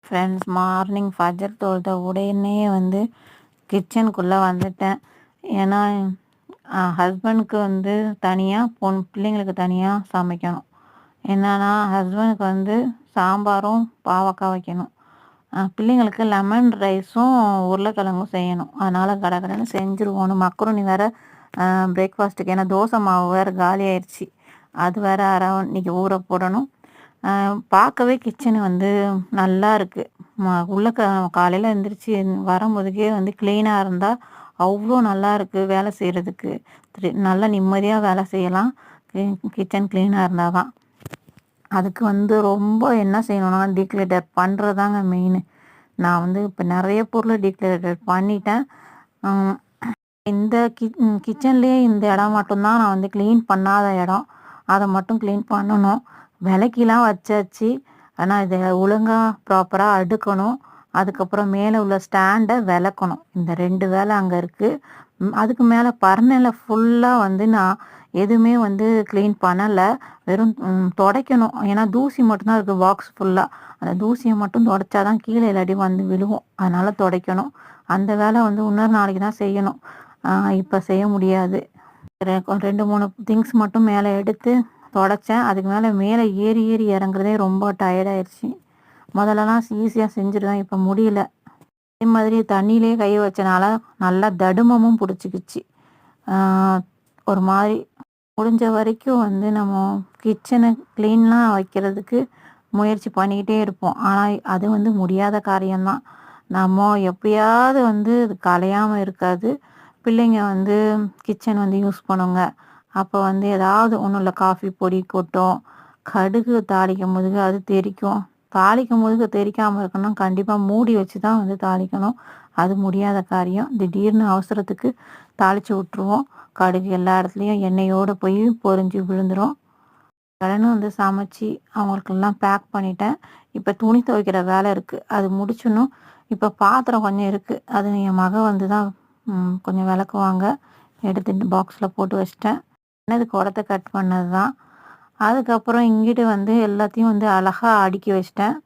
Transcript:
Friends, morning Fajr தொழுத உடனே வந்து கிச்சனுக்குள்ளே வந்துட்டேன். ஏன்னா ஹஸ்பண்டுக்கு வந்து தனியாக பிள்ளைங்களுக்கு தனியாக சமைக்கணும். என்னன்னா ஹஸ்பண்டுக்கு வந்து சாம்பாரும் பாவக்காய் வைக்கணும். பிள்ளைங்களுக்கு லெமன் ரைஸும் உருளைக்கிழங்கும் செய்யணும். அதனால் கடகடன்னு செஞ்சுருவோன்னு மக்ருனி வேறு பிரேக்ஃபாஸ்ட்டுக்கு. ஏன்னா தோசை மாவு வேறு காலி ஆயிடுச்சு. அது வேறு இன்னைக்கு ஊற போடணும். பார்க்கவே கிச்சனு வந்து நல்லா இருக்குது. உள்ள காலையில் எழுந்திரிச்சி வரும்போதுக்கே வந்து க்ளீனாக இருந்தால் அவ்வளோ நல்லா இருக்குது வேலை செய்கிறதுக்கு. நல்லா நிம்மதியாக வேலை செய்யலாம். கிச்சன் க்ளீனாக இருந்தால் தான். அதுக்கு வந்து ரொம்ப என்ன செய்யணும்னா டீக்ளேட்டர் பண்ணுறதாங்க மெயின். நான் வந்து இப்போ நிறைய பொருளை டீக்ளேட்டர் பண்ணிட்டேன். இந்த கிச்சன்லேயே இந்த இடம் மட்டும்தான் நான் வந்து க்ளீன் பண்ணாத இடம். அதை மட்டும் க்ளீன் பண்ணணும். விளக்கிலாம் வச்சாச்சு. ஆனால் இதை ஒழுங்காக ப்ராப்பராக அடுக்கணும். அதுக்கப்புறம் மேலே உள்ள ஸ்டாண்டை விளக்கணும். இந்த 2 வேலை அங்கே இருக்குது. அதுக்கு மேலே பர்னையில் ஃபுல்லாக வந்து நான் எதுவுமே வந்து க்ளீன் பண்ணலை. வெறும் துடைக்கணும். ஏன்னா தூசி மட்டும்தான் இருக்குது பாக்ஸ் ஃபுல்லாக. அந்த தூசியை மட்டும் துடைச்சாதான் கீழே இல்லாட்டி வந்து விழுவும். அதனால் துடைக்கணும். அந்த வேலை வந்து இன்னொரு நாளைக்கு தான் செய்யணும். இப்போ செய்ய முடியாது. 2-3 திங்ஸ் மட்டும் மேலே எடுத்து துடைச்சேன். அதுக்கு மேலே ஏறி இறங்குறதே ரொம்ப டயர்டாயிடுச்சு. முதல்லலாம் ஈஸியாக செஞ்சுருவேன், இப்போ முடியல. அதே மாதிரி தண்ணியிலே கை வச்சனால நல்லா தடுமமும் பிடிச்சிக்கிச்சு. ஒரு மாதிரி முடிஞ்ச வரைக்கும் வந்து நம்ம கிச்சனை க்ளீன்லாம் வைக்கிறதுக்கு முயற்சி பண்ணிக்கிட்டே இருப்போம். ஆனால் அது வந்து முடியாத காரியம்தான். நம்ம எப்பயாவது வந்து அது கலையாமல் இருக்காது. பிள்ளைங்க வந்து கிச்சன் வந்து யூஸ் பண்ணுங்க. அப்போ வந்து ஏதாவது ஒன்றும் இல்லை, காஃபி பொடி கொட்டும், கடுகு தாளிக்கும் போது அது தெறிக்கும். தாளிக்கும் போது தெரிக்காமல் இருக்கணும். கண்டிப்பாக மூடி வச்சு தான் வந்து தாளிக்கணும். அது முடியாத காரியம். திடீர்னு அவசரத்துக்கு தாளித்து விட்ருவோம். கடுகு எல்லா இடத்துலையும் எண்ணெயோடு போய் பொரிஞ்சு விழுந்துடும். கடனும் வந்து சமைச்சு அவங்களுக்கெல்லாம் பேக் பண்ணிட்டேன். இப்போ துணி துவைக்கிற வேலை இருக்குது, அது முடிச்சிடணும். இப்போ பாத்திரம் கொஞ்சம் இருக்குது. அது என் மக வந்து தான் கொஞ்சம் விளக்குவாங்க. எடுத்துட்டு பாக்ஸில் போட்டு வச்சிட்டேன். என்னது குடத்தை கட் பண்ணது தான். அதுக்கப்புறம் இங்கிட்டு வந்து எல்லாத்தையும் வந்து அழகாக அடுக்கி வச்சிட்டேன்.